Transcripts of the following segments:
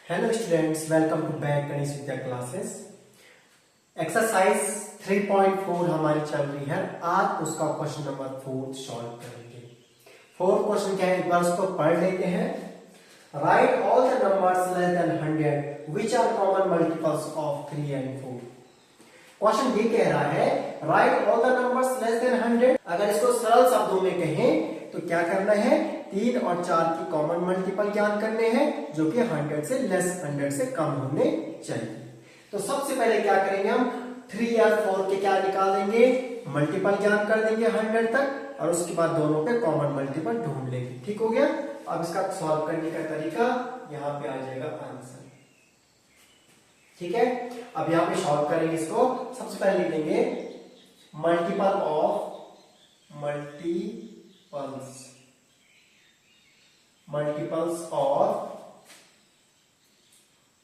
Hello students, welcome to back Ganesh Vidya classes. Exercise 3.4 हमारी चल रही है। आज उसका क्वेश्चन नंबर 4 सॉल्व करेंगे। फोर्थ क्वेश्चन क्या है, एक बार उसको पढ़ लेते हैं। Write all the numbers less than 100 which are common multiples of 3 and 4। Question ये कह रहा है write all the numbers less than 100। अगर इसको सरल शब्दों में कहें तो क्या करना है, 3 और 4 की कॉमन मल्टीपल ज्ञात करने हैं जो कि 100 से लेस 100 से कम होने चाहिए। तो सबसे पहले क्या करेंगे, हम 3 और 4 के क्या निकाल देंगे, मल्टीपल ज्ञात कर देंगे 100 तक, और उसके बाद दोनों पे कॉमन मल्टीपल ढूंढ लेंगे। ठीक हो गया। अब इसका सॉल्व करने का तरीका यहाँ पे आ जाएगा आंसर। ठीक है, अब यहाँ पे सॉल्व करेंगे इसको। सबसे पहले लिख देंगे multiple of multiples of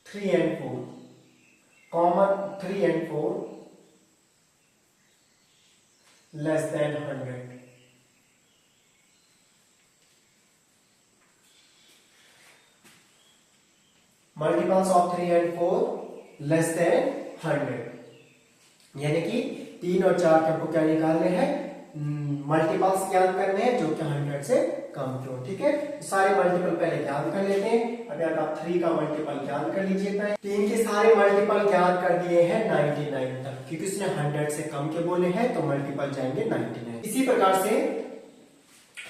3 and 4, common 3 and 4 less than 100। Multiples of 3 and 4 less than 100, यानी कि 3 और 4 के हमको क्या निकालने हैं, मल्टीपल्स ज्ञात करने हैं जो कि 100 से कम हो। ठीक है, सारे मल्टीपल पहले ज्ञात कर लेते हैं। अगर आप 3 का मल्टीपल ज्ञात कर लीजिए, 3 के सारे मल्टीपल ज्ञात कर दिए हैं 99 तक, क्योंकि उसने 100 से कम के बोले हैं तो मल्टीपल जाएंगे 99। इसी प्रकार से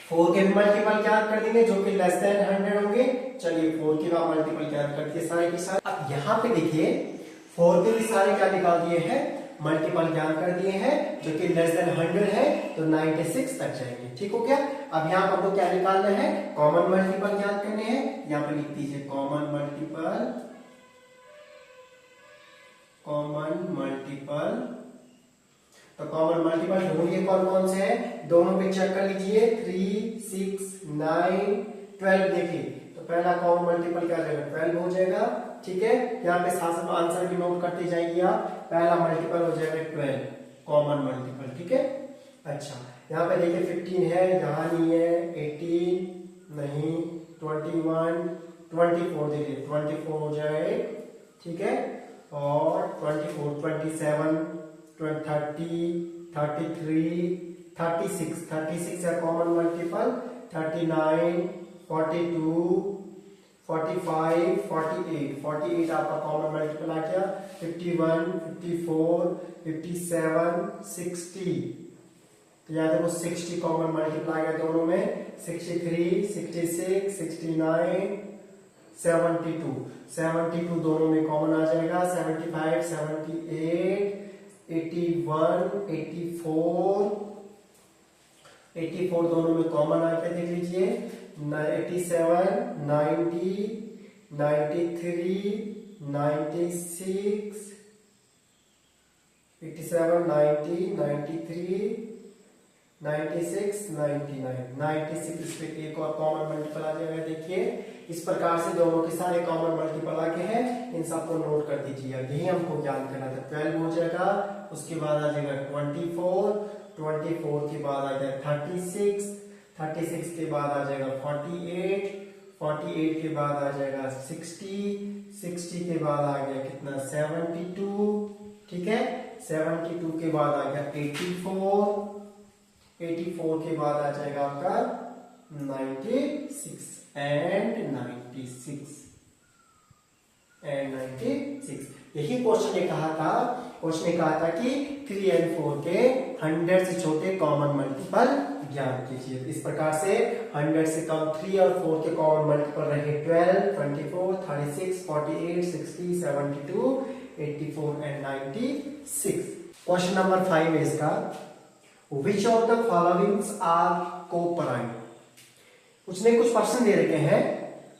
4 के भी मल्टीपल ज्ञात कर देंगे जो कि लेस देन 100 होंगे। चलिए 4 के बाद मल्टीपल ज्ञात कर दिए सारे के सारे। अब यहाँ पे देखिए 4 के भी सारे क्या निकाल दिए हैं, मल्टीपल ज्ञात कर दिए हैं जो कि लेस देन 100 है, तो 96 तक जाएंगे। ठीक हो गया। अब यहाँ पर हमको क्या निकालना है, कॉमन मल्टीपल ज्ञात करने हैं। यहाँ पर लिख दीजिए कॉमन मल्टीपल। तो कॉमन मल्टीपल ढूंढिए कौन कौन से हैं, दोनों पे चेक कर लीजिए। 3, 6, 9, 12 देखिए, तो पहला कॉमन मल्टीपल क्या जाएगा, 12 हो जाएगा। ठीक है, यहाँ पे साथ साथ आंसर भी नोट करते जाइए आप। पहला मल्टीपल हो जाएगा 12 कॉमन मल्टीपल। ठीक है, अच्छा यहाँ पे देखिए 15 है, यहाँ नहीं है, 18 नहीं, 21, 24 देखिए 24 हो जाए। ठीक है, और 24, 27, 30, 33, 36 है कॉमन मल्टीपल, 39, 42, 45, 48 आपका कॉमन मल्टीपल आ गया। 51, 54, 57, 60, तो याद है वो 60 कॉमन मल्टीपल आ गया दोनों में। 63, 66, 69, 72 दोनों में कॉमन आ जाएगा। 75, 78, 81, 84 दोनों में कॉमन आ गया, देख लीजिए। 87, 90, 93, 96, 87, 90, 93, 96, 99, 96 इस पे एक और कॉमन मल्टीपल आ जाएगा। देखिए इस प्रकार से दोनों के सारे कॉमन मल्टीपल आ गए हैं, इन सबको नोट कर दीजिए। यही हमको ज्ञात करना था। 12 हो जाएगा, उसके बाद आ जाएगा 24 के बाद आ जाएगा 36 के बाद आ जाएगा 48 के बाद आ जाएगा 60 के बाद आ गया कितना, 72। ठीक है, 72 के बाद आ गया 84 के बाद आ जाएगा आपका 96 एंड 96। यही क्वेश्चन ने कहा था कि 3 and 4 के 100 से छोटे कॉमन मल्टीपल ज्ञात कीजिए। इस प्रकार से 100 से कम 3 और 4 के कॉमन मल्टीपल रहे 12, 24, 36, 48, 60, 72, 84 एंड 96। क्वेश्चन नंबर 5 है इसका, which of the followings are coprime. उसने कुछ प्रश्न दे रखे हैं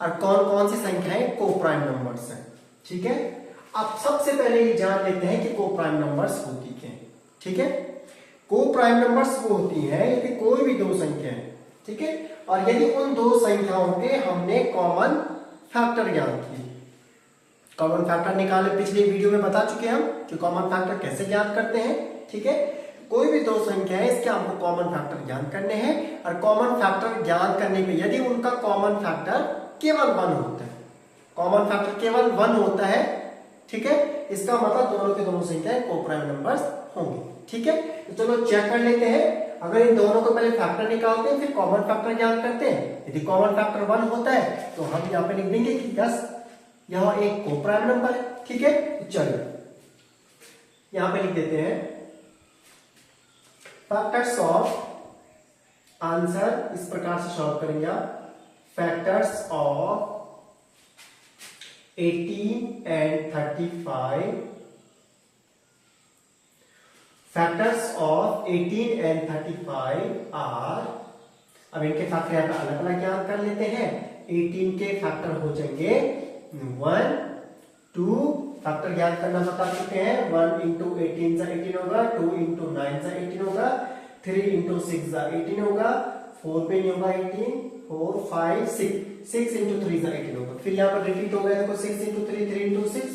और कौन कौन सी संख्याएं कोप्राइम नंबर्स हैं। ठीक है, अब सबसे पहले ये जान लेते हैं कि कोप्राइम नंबर्स होती क्या हैं। ठीक है, कोप्राइम नंबर्स वो होती हैं यदि कोई भी दो संख्या है, ठीक है, और यदि उन दो संख्याओं के हमने कॉमन फैक्टर ज्ञात किए। कॉमन फैक्टर निकाले, पिछले वीडियो में बता चुके हम कि कॉमन फैक्टर कैसे ज्ञात करते हैं। ठीक है, कोई भी दो संख्या है इसके हमको कॉमन फैक्टर ज्ञात करने हैं, और कॉमन फैक्टर ज्ञात करने पे यदि उनका कॉमन फैक्टर केवल 1 होता है, कॉमन फैक्टर केवल 1 होता है, ठीक है। इसका मतलब दोनों के दोनों संख्याएं कोप्राइम नंबर्स होंगे, ठीक है। तो चलो चेक कर लेते हैं। अगर इन दोनों को पहले फैक्टर निकालते हैं, फिर कॉमन फैक्टर ज्ञात करते हैं। यदि कॉमन फैक्टर 1 होता है तो हम यहाँ पे लिख देंगे कि यस यह एक कोप्राइम नंबर है, ठीक है। तो चलिए यहां पे लिख देते हैं फैक्टर्स ऑफ, आंसर इस प्रकार से सॉल्व करेंगे आप, factors of 18 and 35, factors of 18 and 35 are, अब इनके फैक्टर यहाँ पे अलग अलग ज्ञात कर लेते हैं। 18 के फैक्टर हो जाएंगे 1, 2, फैक्टर ज्ञात करना बता चुके हैं। 1 इंटू 18 सा 18 होगा, 2 इंटू 9 सा 18 होगा, 3 इंटू 6 सा 18 होगा, 4 पे नहीं होगा 18, 4, 5, 6 इंटू 3 सा 18 होगा। फिर यहाँ पर रिपीट हो गया देखो 6 इंटू 3, 3 इंटू 6,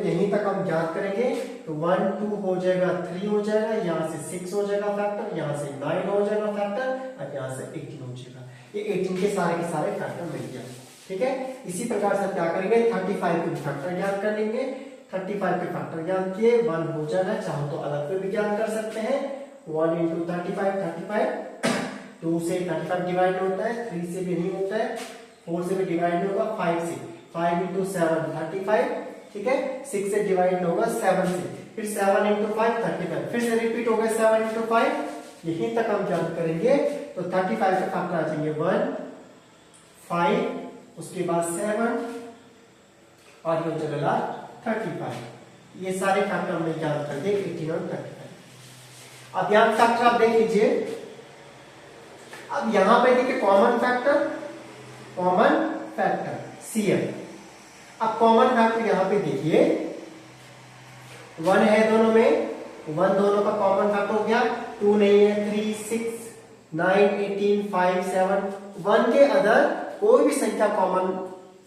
यहीं तक हम ज्ञात करेंगे। तो 1, 2 हो जाएगा, 3 हो जाएगा, यहाँ से 6 हो जाएगा फैक्टर, यहाँ से 9 हो जाएगा फैक्टर, और यहाँ से 18 हो जाएगा। ये 18 के सारे फैक्टर मिल गया, ठीक है। इसी प्रकार से क्या करेंगे, 35 के फैक्टर ज्ञात कर लेंगे। 35 के फैक्टर ज्ञात किए, 1 हो जाएगा, चाहो तो अलग पे भी ज्ञात कर सकते हैं। 1 इंटू 35, 2 से 35 डिवाइड होता है, 3 से भी नहीं होता है, 4 से भी डिवाइड नहीं होगा, 5 से, 5 इंटू 7 35, ठीक है। 6 से डिवाइड होगा 7 से, फिर 7 इंटू 5 35, फिर से रिपीट हो गया 7 इंटू 5, यहीं तक हम ज्ञात करेंगे। तो 35 के फैक्टर आ जाएंगे 1, 5, उसके बाद 7 और ये हो जाएगा 35। ये सारे फैक्टर हमने ज्ञात कर दिए 18 और 35। अब यहाँ फैक्टर आप देख लीजिए। अब यहां पे देखिए कॉमन फैक्टर CF। अब कॉमन फैक्टर यहां पे देखिए 1 है दोनों में, 1 दोनों का कॉमन फैक्टर हो गया, 2 नहीं है, 3, 6, 9, 18, 5, 7, 1 के अदर कोई भी संख्या कॉमन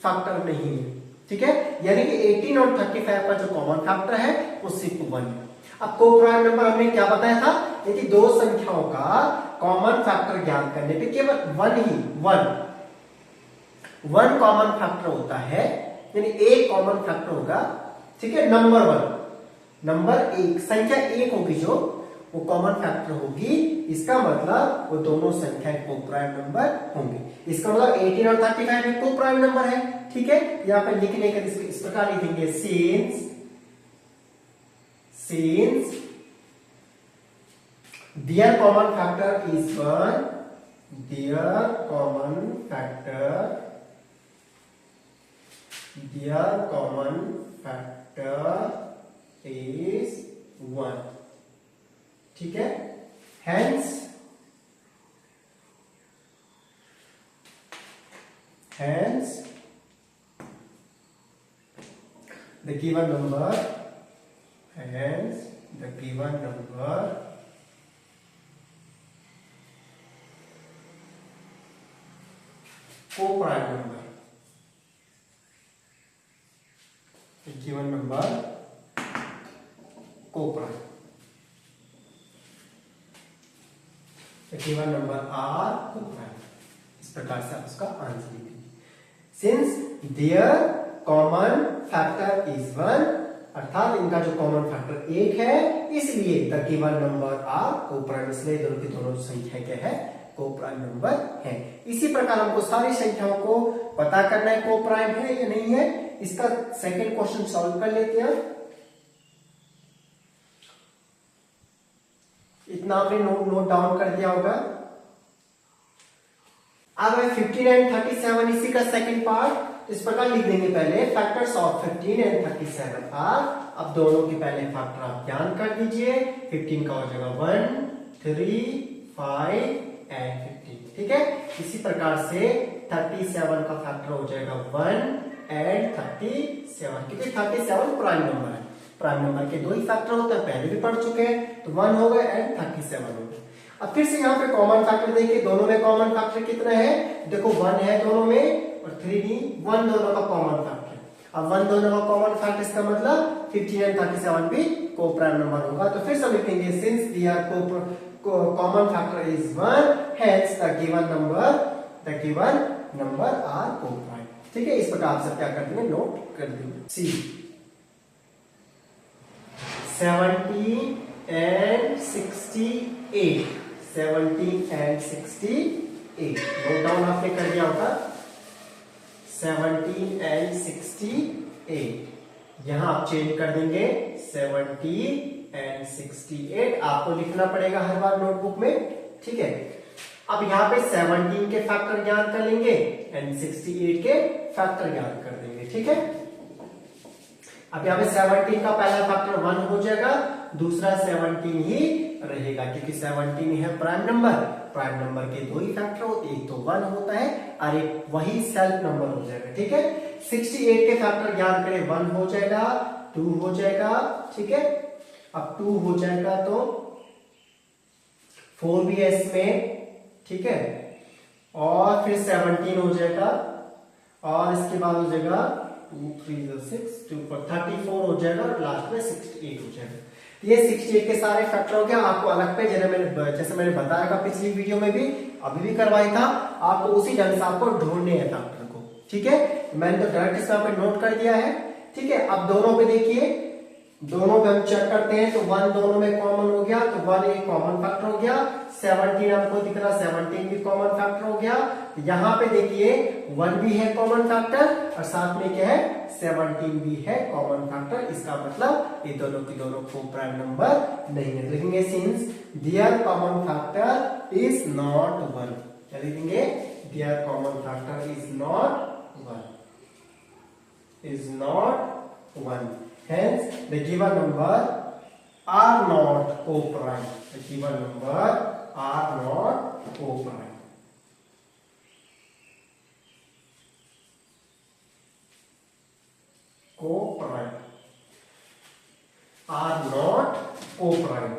फैक्टर नहीं है, ठीक है। यानी कि 18 और 35 का जो कॉमन फैक्टर है वो सिर्फ 1 है। अब कोप्राइम नंबर हमने क्या बताया था, यदि दो संख्याओं का कॉमन फैक्टर ज्ञात करने पे केवल 1 कॉमन फैक्टर होता है, यानी एक कॉमन फैक्टर होगा, ठीक है। नंबर 1 संख्या 1 होगी जो वो कॉमन फैक्टर होगी, इसका मतलब वो दोनों संख्याएं कोप्राइम नंबर होंगे। इसका मतलब 18 और 35 में कोप्राइम नंबर है, ठीक है। यहाँ पर लिखने का इस प्रकार लिखेंगे since their common factor is 1, their common factor is 1, ठीक है। hence the given number coprime number, given number coprime, given number are coprime. इस प्रकार से आप उसका आंसर लिखेंगे। Since their common factor is 1, अर्थात इनका जो कॉमन फैक्टर 1 है, इसलिए the given number are coprime, इसलिए दोनों की दोनों संख्या क्या है, कोप्राइम नंबर है। इसी प्रकार हमको सारी संख्याओं को पता करना है कोप्राइम है या नहीं है। इसका सेकंड क्वेश्चन सॉल्व कर लेते हैं। इतना आपने नोट डाउन कर दिया होगा। अब 15 एंड 37 इसी का सेकंड पार्ट, इस प्रकार लिख देंगे। पहले फैक्टर्स ऑफ 15 एंड 37 आर, अब दोनों के पहले फैक्टर आप ज्ञान कर दीजिए। 15 का हो जाएगा 1, 3, 5 एंड 15, ठीक है। इसी प्रकार से 37 का फैक्टर हो जाएगा 1 एंड 37, क्योंकि 37 प्राइम नंबर है। प्राइम नंबर के दो ही फैक्टर होते हैं, पहले भी पढ़ चुके हैं। तो 1 हो गया एंड 37 हो गया। अब फिर से यहाँ पे कॉमन फैक्टर देखिए, दोनों में कॉमन फैक्टर कितना है, देखो 1 है दोनों में और 3 नहीं, 1 दोनों का कॉमन फैक्टर। अब 1 दोनों का कॉमन फैक्टर, इसका मतलब 15 एंड 37 भी कोप्राइम नंबर होगा। तो फिर से लिखेंगे since their common factor is 1, hence the given number are coprime, ठीक है, इस प्रकार आप सब क्या कर देंगे, नोट कर देंगे। सी 17 and 68, 17 and 68 नोट डाउन आपने कर दिया होगा। 17 and 68 यहां आप चेंज कर देंगे 70 and 68, आपको लिखना पड़ेगा हर बार नोटबुक में, ठीक है। अब यहाँ पे 17 के फैक्टर ज्ञात कर लेंगे एंड 68 के फैक्टर ज्ञात कर देंगे, ठीक है। अब यहाँ पे 17 का पहला फैक्टर 1 हो जाएगा, दूसरा 17 ही रहेगा क्योंकि 17 है प्राइम नंबर। प्राइम नंबर के दो ही फैक्टर होते, एक तो 1 होता है और एक वही सेल्फ नंबर हो जाएगा, ठीक है। 68 के फैक्टर ज्ञात करें, 1 हो जाएगा, 2 हो जाएगा, ठीक है। अब 2 हो जाएगा तो 4 भी है इसमें, ठीक है, और फिर 17 हो जाएगा और इसके बाद हो जाएगा 2 3 6 2 4 34 हो जाएगा और लास्ट में 68 हो जाएगा। ये 68 के सारे फैक्टर हो गया। आपको अलग पे जैसे मैंने बताया था पिछली वीडियो में भी, अभी भी करवाया था, आपको उसी ढंग से आपको ढूंढने हैं फैक्टर को, ठीक है। मैंने तो डायरेक्ट इसमें पे नोट कर दिया है, ठीक है। अब दोनों पे देखिए, दोनों पे हम चेक करते हैं तो 1 दोनों में कॉमन हो गया, तो 1 एक कॉमन फैक्टर हो गया। 17 हमको दिख रहा, 17 भी कॉमन फैक्टर हो गया। यहाँ पे देखिए 1 भी है कॉमन फैक्टर और साथ में क्या है, 17 भी है कॉमन फैक्टर। इसका मतलब ये दोनों की दोनों को प्राइम नंबर नहीं है। लिखेंगे since their common factor is not 1, क्या लिखेंगे, there common factor is not 1, hence the given number are not co-prime. The given number are not co-prime. Co-prime are not co-prime.